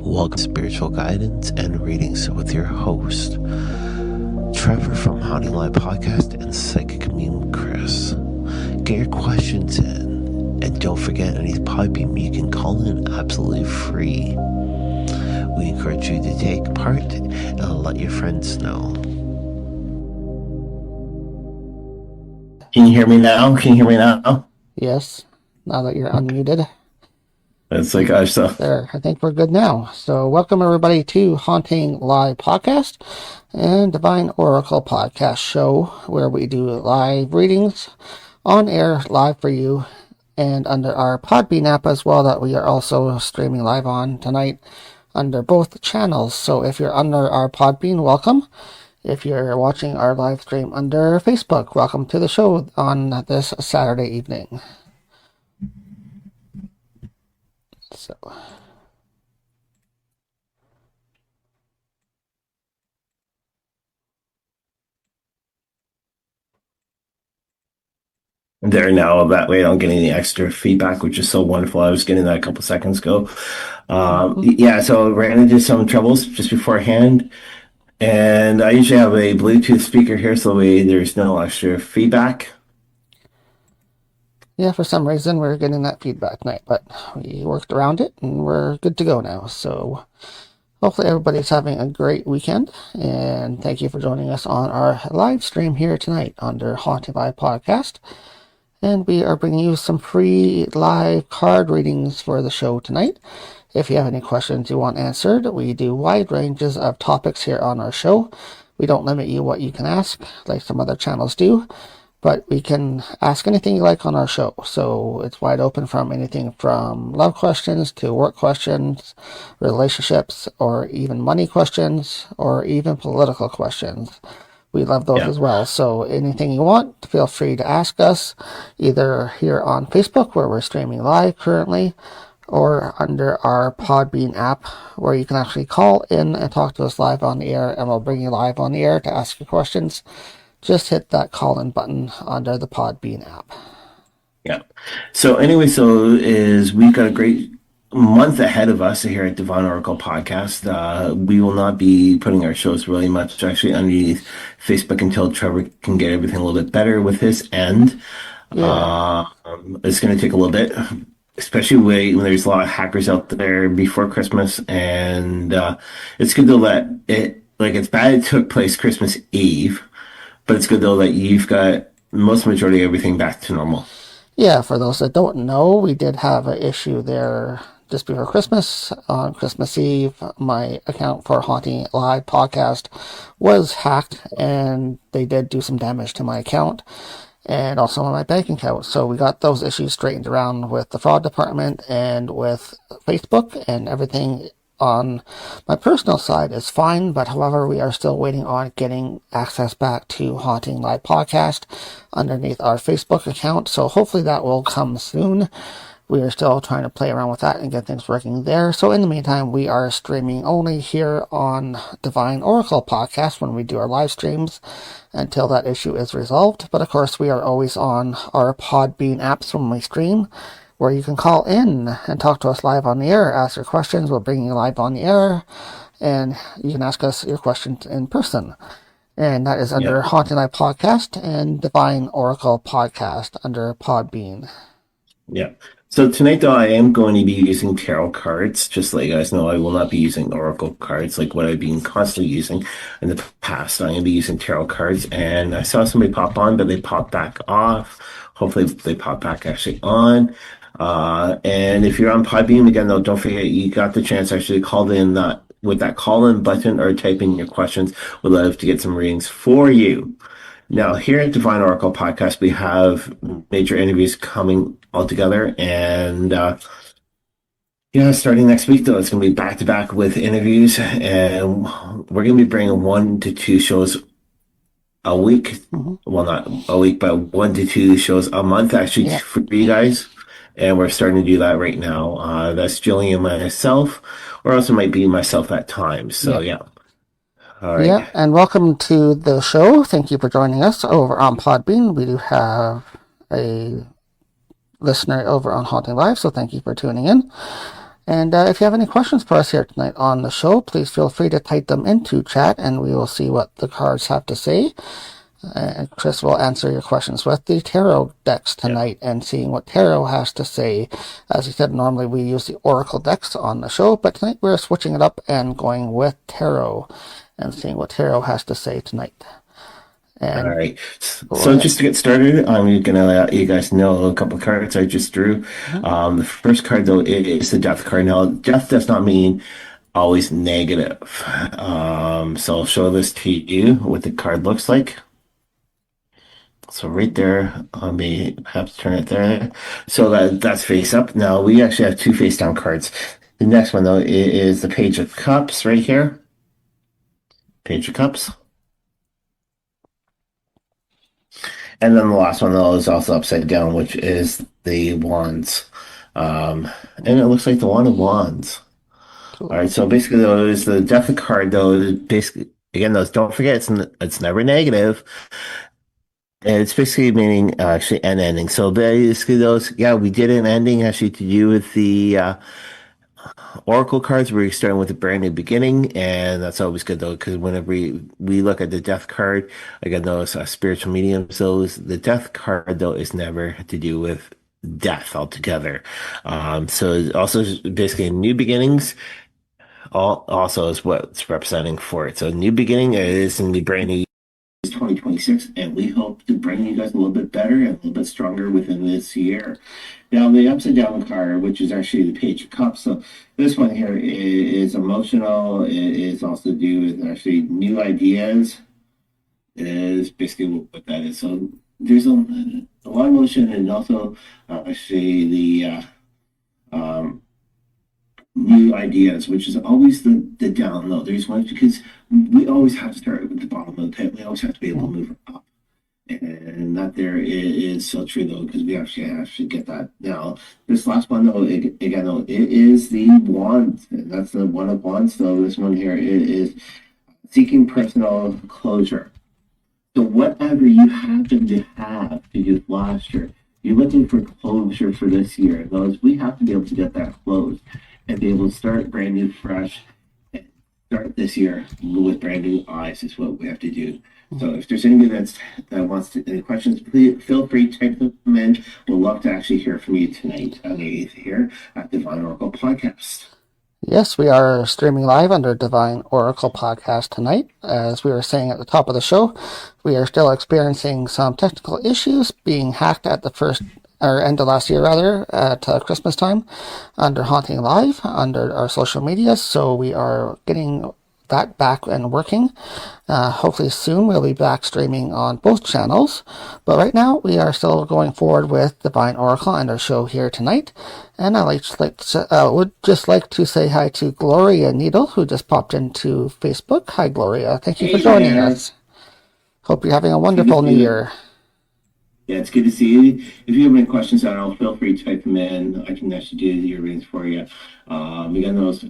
Welcome to Spiritual Guidance and Readings with your host, Trevor from Haunting Live Podcast and Psychic Medium Chris. Get your questions in, and don't forget any Podbeam you can call in absolutely free. We encourage you to take part and let your friends know. Can you hear me now? Yes, now that you're unmuted. It's like There, I think we're good now. So welcome everybody to Haunting Live Podcast and Divine Oracle Podcast Show, where we do live readings on air live for you and under our Podbean app as well, that we are also streaming live on tonight under both channels. So if you're under our Podbean, welcome. If you're watching our live stream under Facebook, welcome to the show on this Saturday evening. So there now. That way I don't get any extra feedback, which is so wonderful. I was getting that a couple seconds ago. Yeah, so I ran into some troubles just beforehand. And I usually have a Bluetooth speaker here, so there's no extra feedback. yeah, for some reason we're getting that feedback tonight, but we worked around it and we're good to go now. So hopefully everybody's having a great weekend, and thank you for joining us on our live stream here tonight under Haunting Live Podcast. And we are bringing you some free live card readings for the show tonight. If you have any questions you want answered, we do wide ranges of topics here on our show. We don't limit you what you can ask like some other channels do, but we can ask anything you like on our show. So it's wide open, from anything from love questions to work questions, relationships, or even money questions, or even political questions. We love those as well. So anything you want, feel free to ask us, either here on Facebook, where we're streaming live currently, or under our Podbean app, where you can actually call in and talk to us live on the air, and we'll bring you live on the air to ask your questions. Just hit that call-in button under the Podbean app. Yeah. So anyway, we've got a great month ahead of us here at Divine Oracle Podcast. We will not be putting our shows really much actually underneath Facebook until Trevor can get everything a little bit better with his end. Yeah. It's going to take a little bit, especially when there's a lot of hackers out there before Christmas. And it's good though that it's bad it took place Christmas Eve, but it's good though that you've got most majority of everything back to normal. Yeah, for those that don't know, we did have an issue there just before Christmas. On Christmas Eve, my account for Haunting Live Podcast was hacked, and they did do some damage to my account and also on my bank account. So we got those issues straightened around with the fraud department and with Facebook, and everything on my personal side is fine. But however, we are still waiting on getting access back to Haunting Live Podcast underneath our Facebook account. So hopefully that will come soon. We are still trying to play around with that and get things working there. So in the meantime, we are streaming only here on Divine Oracle Podcast when we do our live streams until that issue is resolved. But of course, we are always on our Podbean apps when we stream, where you can call in and talk to us live on the air, ask your questions. We'll bring you live on the air, and you can ask us your questions in person. And that is under Haunting Live Podcast and Divine Oracle Podcast under Podbean. Yeah. So tonight, though, I am going to be using tarot cards. Just to let you guys know, I will not be using oracle cards like what I've been constantly using in the past. I'm going to be using tarot cards. And I saw somebody pop on, but they popped back off. Hopefully they pop back actually on. And if you're on Podbean, again, though, don't forget you got the chance to actually call in with that call-in button or type in your questions. We'd love to get some readings for you. Now, here at Divine Oracle Podcast, we have major interviews coming all together. And starting next week, though, it's going to be back-to-back with interviews. And we're going to be bringing 1 to 2 shows a week. Mm-hmm. Well, not a week, but 1 to 2 shows a month, actually, for you guys. And we're starting to do that right now. That's Jillian and myself, or also might be myself at times. So, yeah. All right. Yeah, and welcome to the show. Thank you for joining us over on Podbean. We do have a listener over on Haunting Live, so thank you for tuning in. And if you have any questions for us here tonight on the show, please feel free to type them into chat and we will see what the cards have to say. And Chris will answer your questions with the tarot decks tonight and seeing what tarot has to say. As he said, normally we use the oracle decks on the show, but tonight we're switching it up and going with tarot and seeing what tarot has to say tonight. And all right. So just to get started, I'm going to let you guys know a couple of cards I just drew. The first card, though, is the Death card. Now, Death does not mean always negative. So I'll show this to you, what the card looks like. So right there, I may have to turn it there. So that's face up. Now, we actually have two face down cards. The next one, though, is the Page of Cups right here. Page of Cups. And then the last one, though, is also upside down, which is the Wands. And it looks like the Wand of Wands. Cool. All right, so basically, though, is the Death card, though, basically, again, those, don't forget, it's never negative. And it's basically meaning actually an ending. So basically, those, yeah, we did an ending actually to do with the Oracle cards. We're starting with a brand new beginning, and that's always good though, because whenever we look at the Death card, again, those spiritual mediums, the Death card though is never to do with death altogether. So also basically new beginnings. Also is what it's representing for it. So new beginning is going to be brand new. 2026, and we hope to bring you guys a little bit better and a little bit stronger within this year. Now, the upside down card, which is actually the Page of Cups. So this one here is emotional. It is also to do with actually new ideas. Is basically what that is. So there's a lot of emotion, and also actually the new ideas, which is always the down low. There's one, because we always have to start with the bottom of the pit. We always have to be able to move up. And that there is so true, though, because we actually have to get that. Now, this last one, though, again, though, it is the Wands. And that's the One of Wands. So this one here is seeking personal closure. So whatever you happen to have to do last year, you're looking for closure for this year. Those, we have to be able to get that closed and be able to start brand new, fresh, and start this year with brand new eyes is what we have to do. So if there's anybody that wants to, any questions, please feel free to type them in. We'd love to actually hear from you tonight on the 8th here at Divine Oracle Podcast. Yes, we are streaming live under Divine Oracle Podcast tonight. As we were saying at the top of the show, we are still experiencing some technical issues, being hacked at the end of last year rather, at Christmas time, under Haunting Live, under our social media. So we are getting that back and working. Hopefully soon we'll be back streaming on both channels. But right now we are still going forward with Divine Oracle and our show here tonight. And I would just like to say hi to Gloria Needle, who just popped into Facebook. Hi, Gloria. Thank you for joining us. Hope you're having a wonderful New Year. Yeah, it's good to see you. If you have any questions at all, feel free to type them in. I can actually do your readings for you. We got those.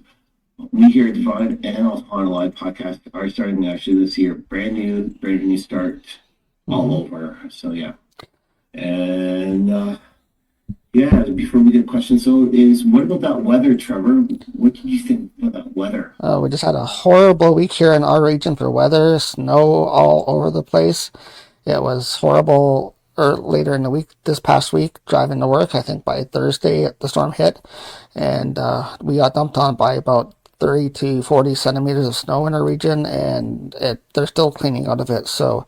We here at Divine and also on a live podcast are starting actually this year. Brand new start all over. So yeah. And yeah, before we get questions, so what about that weather, Trevor? What did you think about that weather? We just had a horrible week here in our region for weather. Snow all over the place. It was horrible later in the week, this past week, driving to work. I think by Thursday the storm hit, and we got dumped on by about 30 to 40 centimeters of snow in our region, and they're still cleaning out of it. So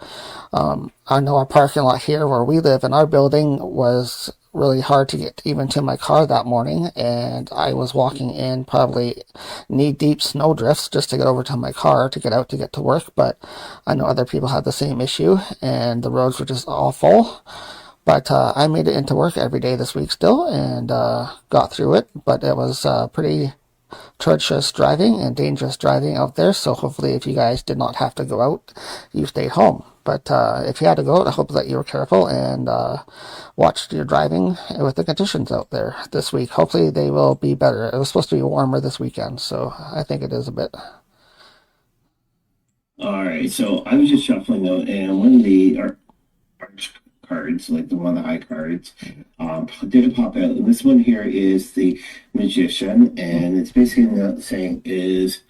I know our parking lot here where we live in our building was really hard to get even to my car that morning, and I was walking in probably knee-deep snow drifts just to get over to my car to get out to get to work. But I know other people had the same issue, and the roads were just all full. But I made it into work every day this week still, and got through it. But it was pretty treacherous driving and dangerous driving out there. So hopefully if you guys did not have to go out, you stayed home. But if you had to go out, I hope that you were careful and watched your driving with the conditions out there this week. Hopefully they will be better. It was supposed to be warmer this weekend, so I think it is a bit. All right, so I was just shuffling out, and one of our cards, like the one of the high cards, did pop out. And this one here is the Magician, and it's basically saying is,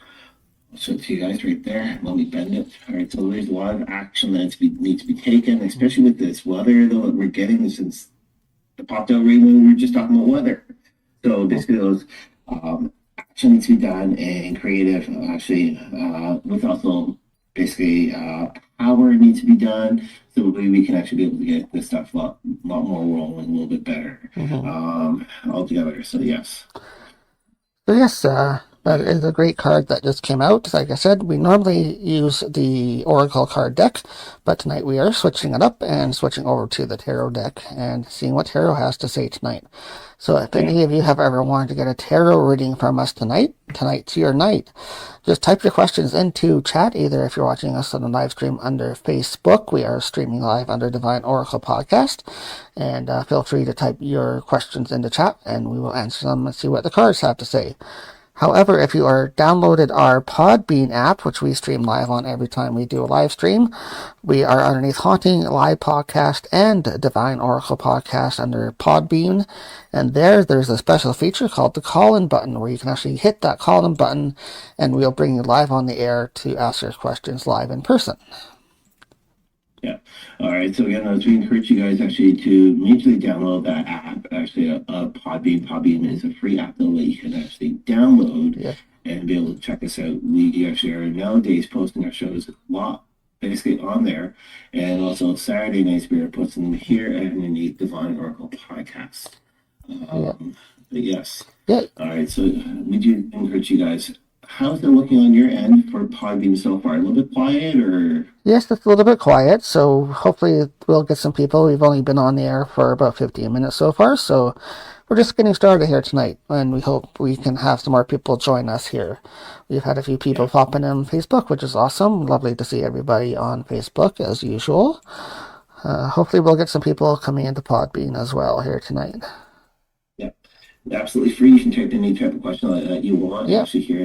I'll show it to you guys right there. Let me bend it. All right, so there's a lot of action that needs to be taken, especially with this weather though that we're getting since the popped out right when we were just talking about weather. So basically those action needs to be done and creative actually with also basically power needs to be done so we can actually be able to get this stuff a lot more rolling a little bit better altogether. So yes. So yes, that is a great card that just came out. Like I said, we normally use the Oracle card deck, but tonight we are switching it up and switching over to the Tarot deck and seeing what Tarot has to say tonight. So if any of you have ever wanted to get a Tarot reading from us tonight, tonight's your night. Just type your questions into chat, either if you're watching us on the live stream under Facebook. We are streaming live under Divine Oracle Podcast. And feel free to type your questions into chat, and we will answer them and see what the cards have to say. However, if you are downloaded our Podbean app, which we stream live on every time we do a live stream, we are underneath Haunting Live Podcast and Divine Oracle Podcast under Podbean. And there's a special feature called the call-in button where you can actually hit that call-in button and we'll bring you live on the air to ask your questions live in person. Yeah. All right. So again, we encourage you guys actually to immediately download that app. Actually, Podbean. Podbean is a free app that you can actually download and be able to check us out. We actually are nowadays posting our shows a lot, basically on there, and also Saturday nights we are posting them here underneath Divine Oracle Podcast. But yes. Yeah. All right. So we do encourage you guys. How's it looking on your end for Podbean so far? A little bit quiet, or? Yes, it's a little bit quiet, so hopefully we'll get some people. We've only been on the air for about 15 minutes so far, so we're just getting started here tonight, and we hope we can have some more people join us here. We've had a few people popping in Facebook, which is awesome. Lovely to see everybody on Facebook, as usual. Hopefully we'll get some people coming into Podbean as well here tonight. Absolutely free. You can type any type of question that you want. Actually, here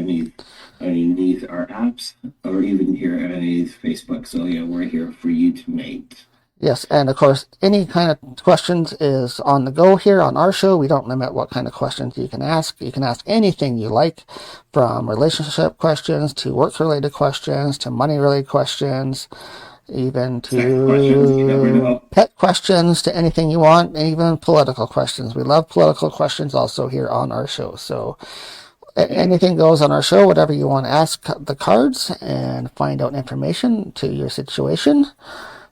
underneath our apps, or even here underneath Facebook. So yeah, we're here for you tonight. Yes, and of course, any kind of questions is on the go here on our show. We don't limit what kind of questions you can ask. You can ask anything you like, from relationship questions to work-related questions to money-related questions, even to pet questions, to anything you want, and even political questions. We love political questions also here on our show. So anything goes on our show, whatever you want to ask the cards and find out information to your situation.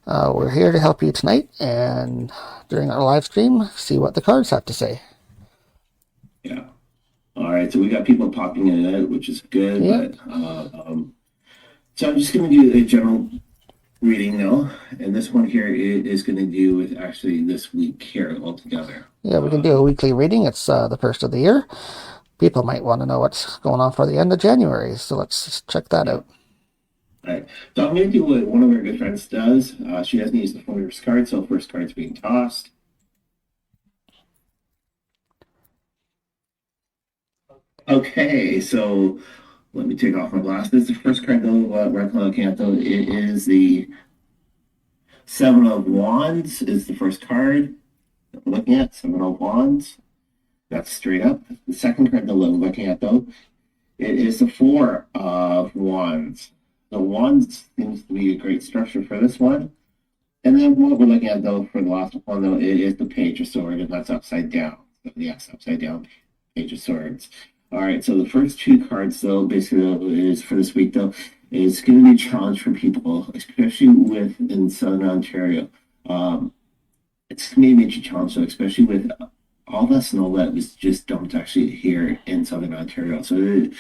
We're here to help you tonight, and during our live stream, see what the cards have to say. Yeah. All right. So we got people popping in and out, which is good. Yeah. But, so I'm just going to do a general reading now, and this one here is going to do with actually this week here altogether. Yeah, we can do a weekly reading. It's the first of the year. People might want to know what's going on for the end of January, so let's check that out. All right, so I'm going to do what one of our good friends does. She doesn't use the first card, so first card's being tossed. Okay, so let me take off my glasses. The first card, though, we're looking at, though, it is the Seven of Wands is the first card that we're looking at. Seven of Wands. That's straight up. The second card that we're looking at, though, it is the Four of Wands. The Wands seems to be a great structure for this one. And then what we're looking at, though, for the last one, though, it is the Page of Swords, and that's upside down. So, yes, upside down Page of Swords. All right, so the first two cards, though, basically is for this week, though, is going to be a challenge for people, especially in Southern Ontario. It's going to be a major challenge, though, especially with all that snow that was just dumped actually here in Southern Ontario. So,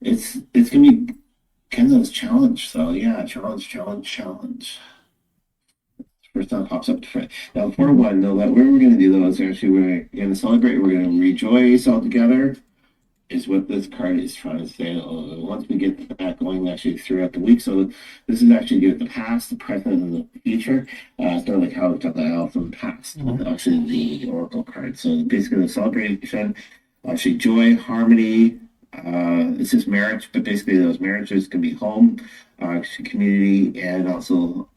it's going to be kind of a challenge. So, yeah, challenge. First time pops up to front. Now, before one, though, what we're going to do, though, is actually we're going to celebrate. We're going to rejoice all together, is what this card is trying to say. Once we get that going, actually, throughout the week. So this is actually good. The past, the present, and the future. It's not like how we talk about from the past. Actually, the Oracle card. So basically, the celebration, actually, joy, harmony, it says marriage, but basically those marriages can be home, community, and also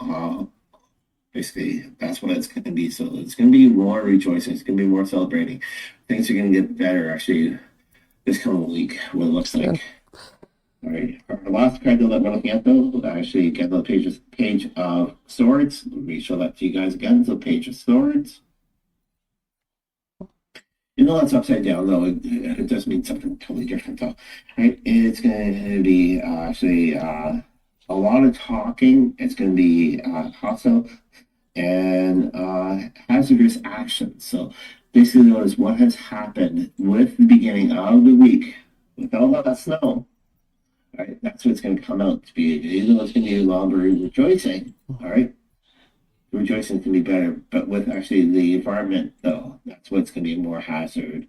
basically that's what it's going to be. So it's going to be more rejoicing. It's going to be more celebrating. Things are going to get better actually this coming week. What it looks like. All right, our last card that we're looking at though, actually get the page of swords. Let me show that to you guys again. So page of swords. You know that's upside down though. It does mean something totally different though, right? It's going to be actually a lot of talking. It's going to be hostile and hazardous action. So basically, notice what has happened with the beginning of the week with all that snow. All right, that's what's going to come out to be. Even though it's going to be longer rejoicing, all right, rejoicing can be better. But with actually the environment, though, that's what's going to be more hazard.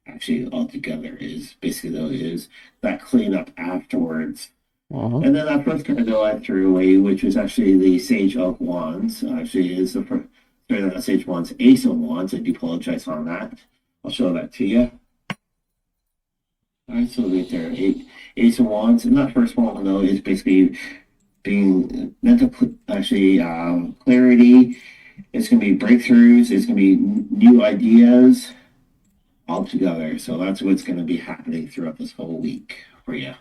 Actually, altogether is basically though is that cleanup afterwards. And then that first card though I threw away, which was actually the Sage of Wands. Actually, is the first. Sorry, not Sage of Wands, Ace of Wands. I do apologize on that. I'll show that to you. All right, so right there, Ace of Wands, and that first one though is basically being mental, actually clarity. It's going to be breakthroughs. It's going to be new ideas all together. So that's what's going to be happening throughout this whole week for you.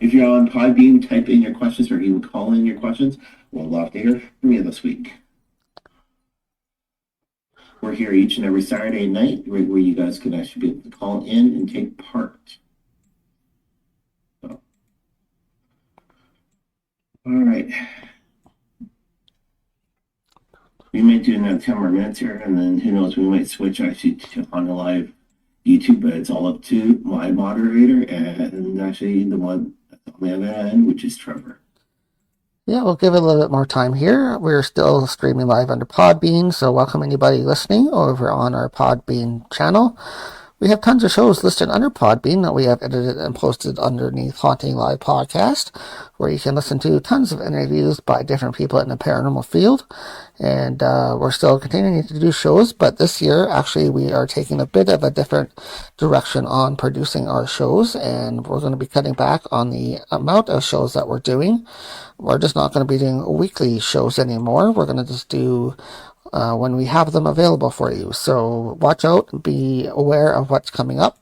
If you're on Podbean, type in your questions or even call in your questions. We'll love to hear from you this week. We're here each and every Saturday night where you guys can actually be able to call in and take part. So. All right. We might do another 10 more minutes here, and then who knows, we might switch actually to on the live YouTube, but it's all up to my moderator and actually the one on the other end, which is Trevor. Yeah, we'll give it a little bit more time here. We're still streaming live under Podbean, so welcome anybody listening over on our Podbean channel. We have tons of shows listed under Podbean that we have edited and posted underneath Haunting Live Podcast, where you can listen to tons of interviews by different people in the paranormal field. And we're still continuing to do shows, but this year, actually, we are taking a bit of a different direction on producing our shows, and we're going to be cutting back on the amount of shows that we're doing. We're just not going to be doing weekly shows anymore. We're going to just do when we have them available for you. So watch out, be aware of what's coming up.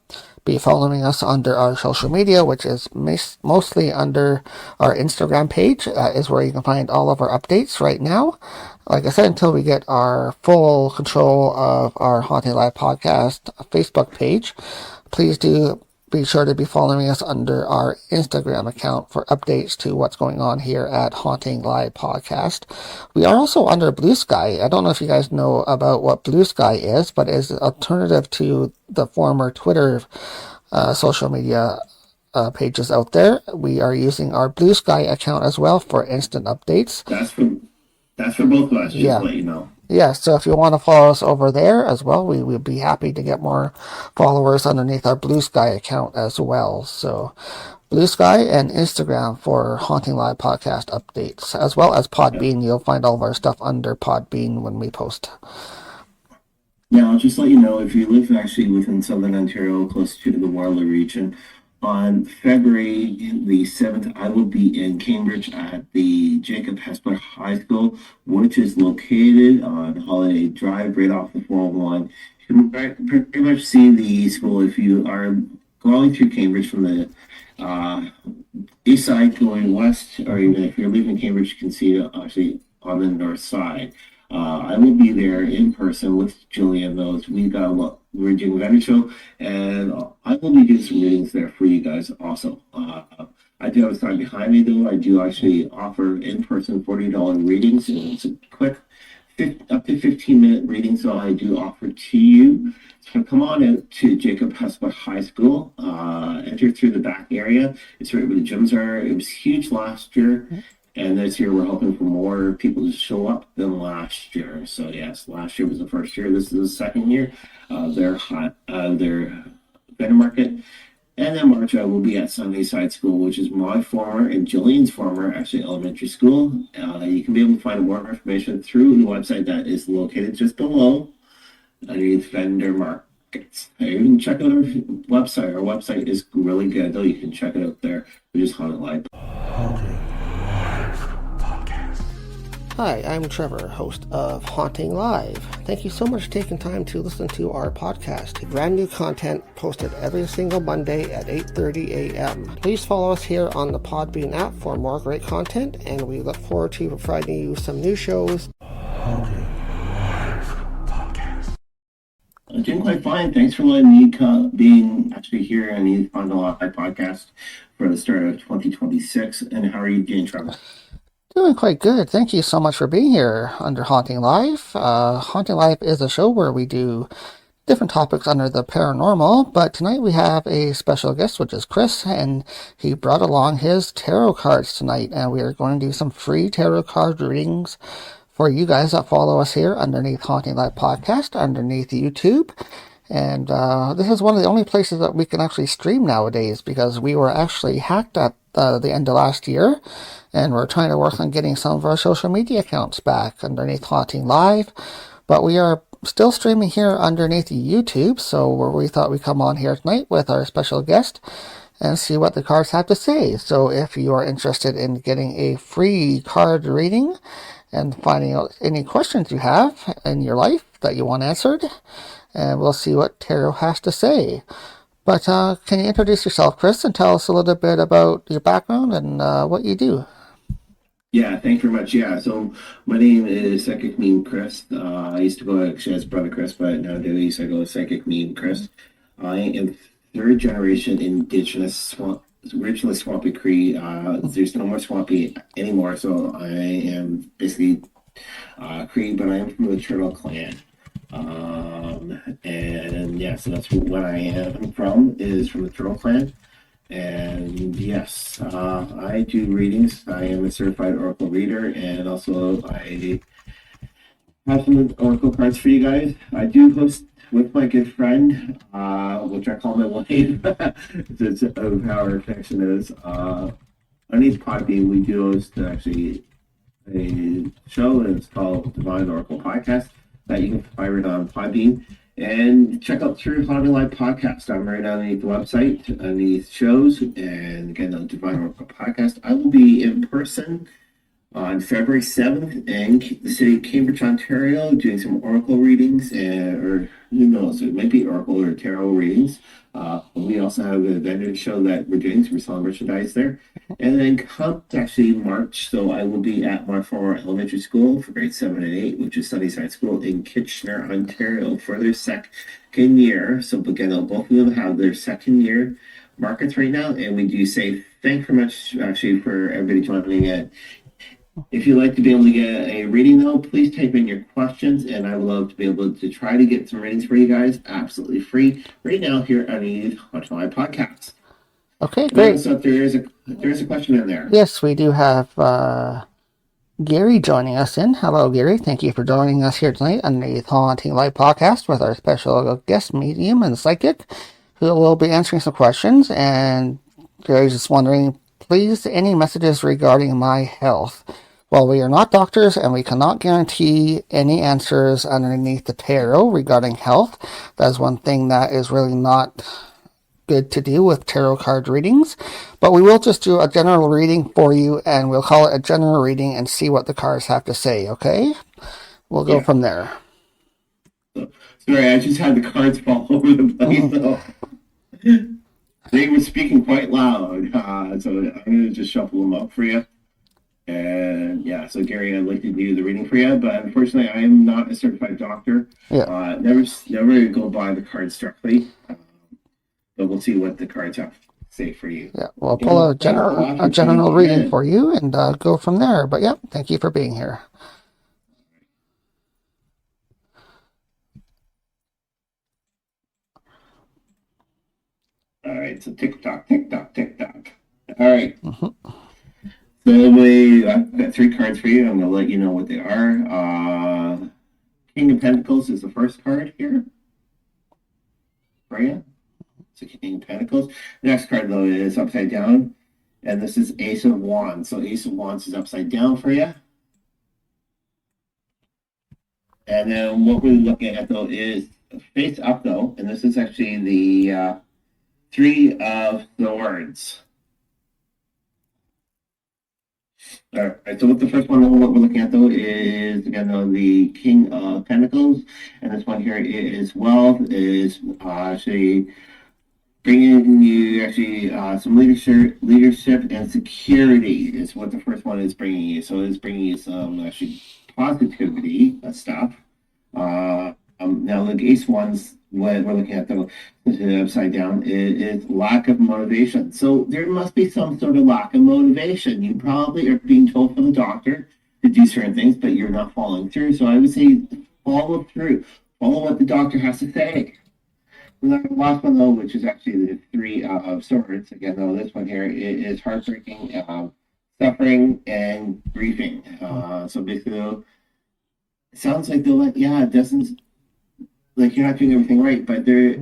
Be following us under our social media, which is mostly under our Instagram page. Is where you can find all of our updates right now. Like I said, until we get our full control of our Haunting Live Podcast Facebook page, please do be sure to be following us under our Instagram account for updates to what's going on here at Haunting Live Podcast. We are also under Blue Sky. I don't know if you guys know about what Blue Sky is, but it's an alternative to the former Twitter social media pages out there. We are using our Blue Sky account as well for instant updates. That's for both of us, just to let you know. Yeah, so if you want to follow us over there as well, we would be happy to get more followers underneath our Blue Sky account as well. So Blue Sky and Instagram for Haunting Live Podcast updates, as well as Podbean. You'll find all of our stuff under Podbean when we post. Now, I'll just let you know, if you live actually within Southern Ontario, close to the Waterloo region, on February the 7th, I will be in Cambridge at the Jacob Hesper High School, which is located on Holiday Drive, right off the 401. You can pretty much see the school if you are going through Cambridge from the east side going west, or even if you're leaving Cambridge, you can see it actually on the north side. I will be there in person with Julian. We're doing a vendor show, and I will be doing some readings there for you guys also. I do have a sign behind me though. I do actually offer in-person $40 readings. It's a quick up to 15-minute reading, so I do offer to you. So come on out to Jacob Hesper High School. Enter through the back area. It's right where the gyms are. It was huge last year. And this year, we're hoping for more people to show up than last year. So yes, last year was the first year. This is the second year. Their vendor market. And then March, I will be at Sunnyside School, which is my former and Jillian's former, actually, elementary school. You can be able to find more information through the website that is located just below underneath vendor You can check out our website. Our website is really good, though. You can check it out there. We just Haunted Live. Hi, I'm Trevor, host of Haunting Live. Thank you so much for taking time to listen to our podcast. Brand new content posted every single Monday at 8:30 a.m. Please follow us here on the Podbean app for more great content, and we look forward to providing you some new shows. I'm doing quite fine. Thanks for letting me being actually here on the Haunted Live podcast for the start of 2026. And how are you doing, Trevor? Doing quite good. Thank you so much for being here under Haunting Live. Haunting Live is a show where we do different topics under the paranormal, but tonight we have a special guest, which is Chris, and he brought along his tarot cards tonight, and we are going to do some free tarot card readings for you guys that follow us here underneath Haunting Live Podcast, underneath YouTube. And this is one of the only places that we can actually stream nowadays, because we were actually hacked at the end of last year, and we're trying to work on getting some of our social media accounts back underneath Haunting Live. But we are still streaming here underneath YouTube, so we thought we'd come on here tonight with our special guest and see what the cards have to say. So if you are interested in getting a free card reading and finding out any questions you have in your life that you want answered, and we'll see what tarot has to say. But can you introduce yourself, Chris, and tell us a little bit about your background and what you do? Yeah, thank you very much. Yeah, so my name is Psychic Meme Chris. I used to go actually as Brother Chris, but nowadays I go as Psychic Meme Chris. I am third generation indigenous originally Swampy Cree. There's no more Swampy anymore, so I am basically Cree, but I am from the Turtle Clan. And yeah, so that's what I am from, is from the Turtle Clan. And yes, I do readings. I am a certified Oracle reader, and also I have some Oracle cards for you guys. I do host with my good friend, which I call my wife. It's of how our connection is. Underneath Podbean, we do host actually a show, and it's called Divine Oracle Podcast, that you can find it on Podbean. And check out True Haunting Live Podcast. I'm right underneath the website, underneath shows, and again, the Divine Oracle Podcast. I will be in person on February 7th in the city of Cambridge, Ontario, doing some Oracle readings, or who knows, it might be Oracle or Tarot readings. We also have a vendor show that we're doing, so we're selling merchandise there. And then come actually March, so I will be at my former elementary school for grade 7 and 8, which is Sunnyside School in Kitchener, Ontario, for their second year. So again, both of them have their second year markets right now, and we do say thank you very much actually for everybody joining it. If you'd like to be able to get a reading, though, please type in your questions, and I would love to be able to try to get some readings for you guys, absolutely free, right now here on the Haunting Live Podcast. Okay, great. So there is a question in there. Yes, we do have Gary joining us in. Hello, Gary. Thank you for joining us here tonight on the Haunting Live Podcast with our special guest medium and psychic, who will be answering some questions. And Gary's just wondering, please, any messages regarding my health? Well, we are not doctors, and we cannot guarantee any answers underneath the tarot regarding health. That is one thing that is really not good to do with tarot card readings. But we will just do a general reading for you, and we'll call it a general reading and see what the cards have to say, okay? We'll go from there. Sorry, I just had the cards fall over the place, though. They were speaking quite loud, so I'm going to just shuffle them up for you. And yeah, so Gary, I'd like to do the reading for you, but unfortunately, I am not a certified doctor. Yeah. Never go by the cards directly, but we'll see what the cards have to say for you. Yeah, we'll pull a general reading for you and go from there. But yeah, thank you for being here. All right, so tick tock, tick tock, tick tock. All right. So I've got 3 cards for you. I'm going to let you know what they are. King of Pentacles is the first card here for you. It's a King of Pentacles. The next card, though, is upside down, and this is Ace of Wands. So Ace of Wands is upside down for you. And then what we're looking at, though, is face up though, and this is actually the Three of Swords. All right, so what the first one what we're looking at though is again the King of Pentacles, and this one here is wealth, is actually bringing you actually some leadership and security is what the first one is bringing you. So it's bringing you some actually positivity stuff. Now the ace ones, what we're looking at the upside down is lack of motivation. So there must be some sort of lack of motivation. You probably are being told from the doctor to do certain things, but you're not following through. So I would say follow through. Follow what the doctor has to say. And then the last one though, which is actually the Three of Swords. Again, though, this one here is heartbreaking, suffering, and grieving. So basically, though, it sounds like it doesn't, like you're not doing everything right, but you're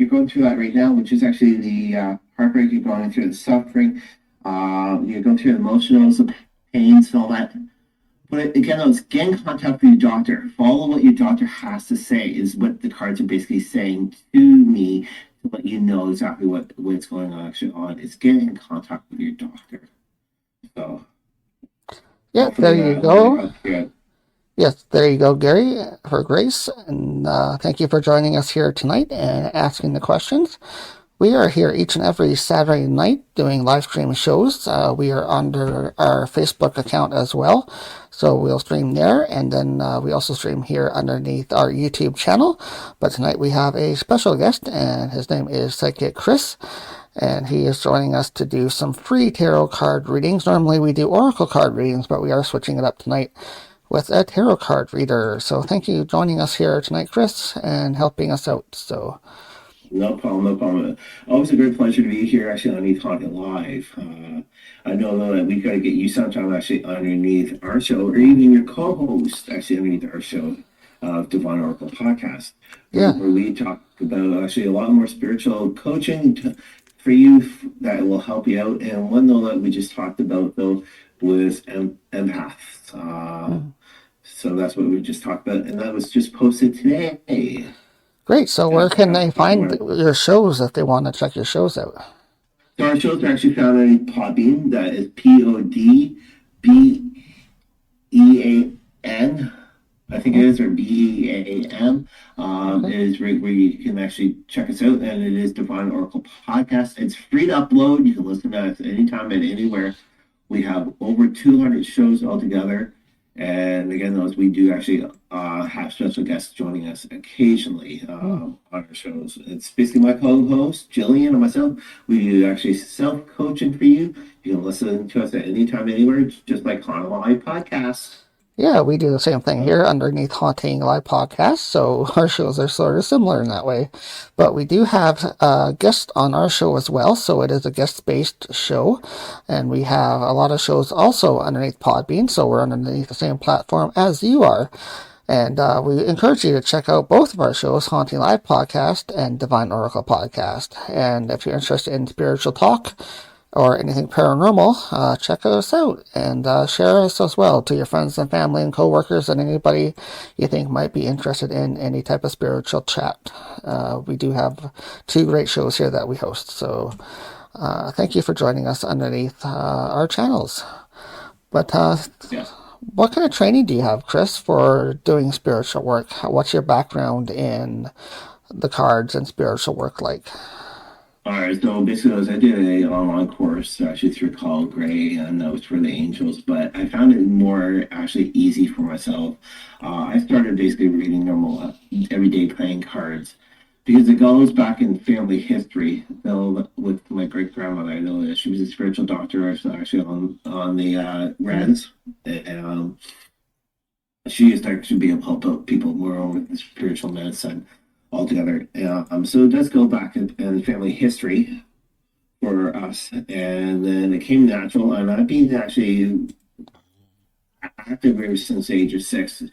going through that right now, which is actually the heartbreak. You're going through the suffering. You're going through the emotionals, the pains, and all that. But again, though, it's get in contact with your doctor. Follow what your doctor has to say is what the cards are basically saying to me to let you know exactly what's going on actually on. It's getting in contact with your doctor. So Yeah, there you go. Yes, there you go, Gary, for Grace. And thank you for joining us here tonight and asking the questions. We are here each and every Saturday night doing live stream shows. We are under our Facebook account as well, so we'll stream there, and then we also stream here underneath our YouTube channel. But tonight we have a special guest, and his name is Psychic Chris, and he is joining us to do some free tarot card readings. Normally we do oracle card readings, but we are switching it up tonight with a tarot card reader. So thank you for joining us here tonight, Chris, and helping us out. So. No problem. Always a great pleasure to be here actually on Eat Haunted Live. I know that we got to get you sometime actually underneath our show, or even your co-host actually underneath our show, Divine Oracle Podcast. Yeah. Where we talk about actually a lot more spiritual coaching for you that will help you out. And one though that we just talked about though was empaths. So that's what we just talked about, and that was just posted today. Great. So where can they find your shows if they want to check your shows out? So our shows are actually found on Podbean. That is Podbean, I think it is, or BEAM. Is where you can actually check us out, and it is Divine Oracle Podcast. It's free to upload. You can listen to us anytime and anywhere. We have over 200 shows altogether. And again, those we do actually have special guests joining us occasionally on our shows. It's basically my co-host, Jillian, and myself. We do actually self-coaching for you. You can listen to us at any time, anywhere, just like Haunted Live Podcast. Yeah, we do the same thing here underneath Haunting Live Podcast, so our shows are sort of similar in that way. But we do have guests on our show as well, so it is a guest-based show. And we have a lot of shows also underneath Podbean, so we're underneath the same platform as you are. And we encourage you to check out both of our shows, Haunting Live Podcast and Divine Oracle Podcast. And if you're interested in spiritual talk or anything paranormal, check us out and share us as well to your friends and family and coworkers and anybody you think might be interested in any type of spiritual chat. We do have 2 great shows here that we host, so thank you for joining us underneath our channels. But what kind of training do you have, Chris, for doing spiritual work? What's your background in the cards and spiritual work like? All right, so basically, I did an online course actually through Call Gray, and that was for the angels, but I found it more actually easy for myself. I started basically reading normal everyday playing cards because it goes back in family history. So with my great grandmother, I know that she was a spiritual doctor, actually on the Reds. She used to actually be able to help out people more with the spiritual medicine altogether. So it does go back in family history for us, and then it came natural, and I've been actually active ever since the age of 6.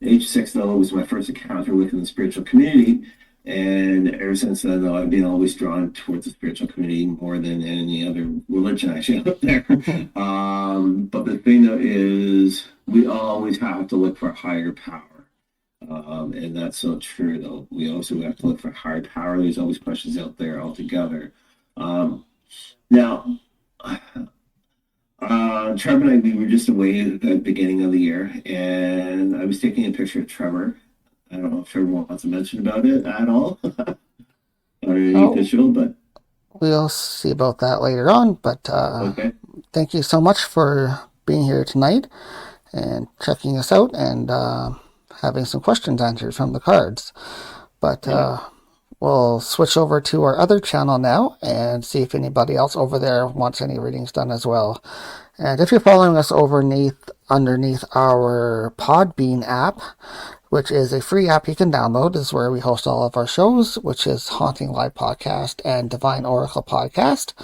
Age 6 though was my first encounter within the spiritual community, and ever since then though I've been always drawn towards the spiritual community more than any other religion actually out there. But the thing though is we always have to look for a higher power. And that's so true, though. We also have to look for hard power. There's always questions out there altogether. Now, Trevor and I, we were just away at the beginning of the year, and I was taking a picture of Trevor. I don't know if Trevor wants to mention about it at all, or any Oh, official, but we'll see about that later on, but okay. thank you so much for being here tonight and checking us out and having some questions answered from the cards. But Yeah. we'll switch over to our other channel now and see if anybody else over there wants any readings done as well. And if you're following us underneath our Podbean app, which is a free app you can download, is where we host all of our shows, which is Haunting Live Podcast and Divine Oracle Podcast.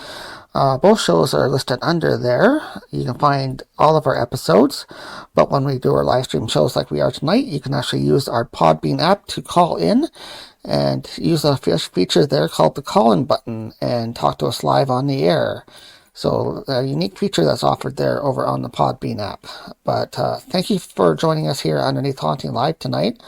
Both shows are listed under there. You can find all of our episodes, but when we do our live stream shows like we are tonight, you can actually use our Podbean app to call in and use a feature there called the call-in button and talk to us live on the air. So a unique feature that's offered there over on the Podbean app. But thank you for joining us here underneath Haunting Live tonight.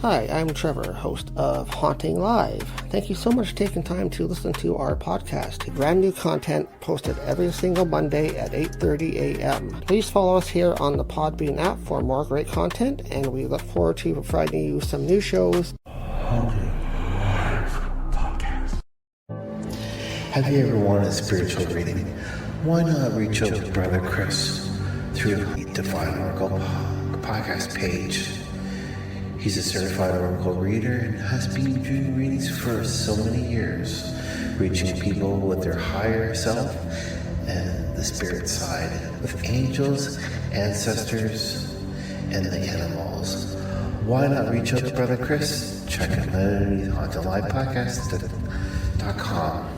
Hi, I'm Trevor, host of Haunting Live. Thank you so much for taking time to listen to our podcast. Brand new content posted every single Monday at 8:30 a.m. Please follow us here on the Podbean app for more great content, and we look forward to providing you some new shows. Have you ever wanted a spiritual reading? Why not reach out to Brother Chris through the Divine Oracle podcast page? He's a certified Oracle reader and has been doing readings for so many years, reaching people with their higher self and the spirit side, with angels, ancestors, and the animals. Why not reach out to Brother Chris? Check him out underneath HauntedLivePodcast.com.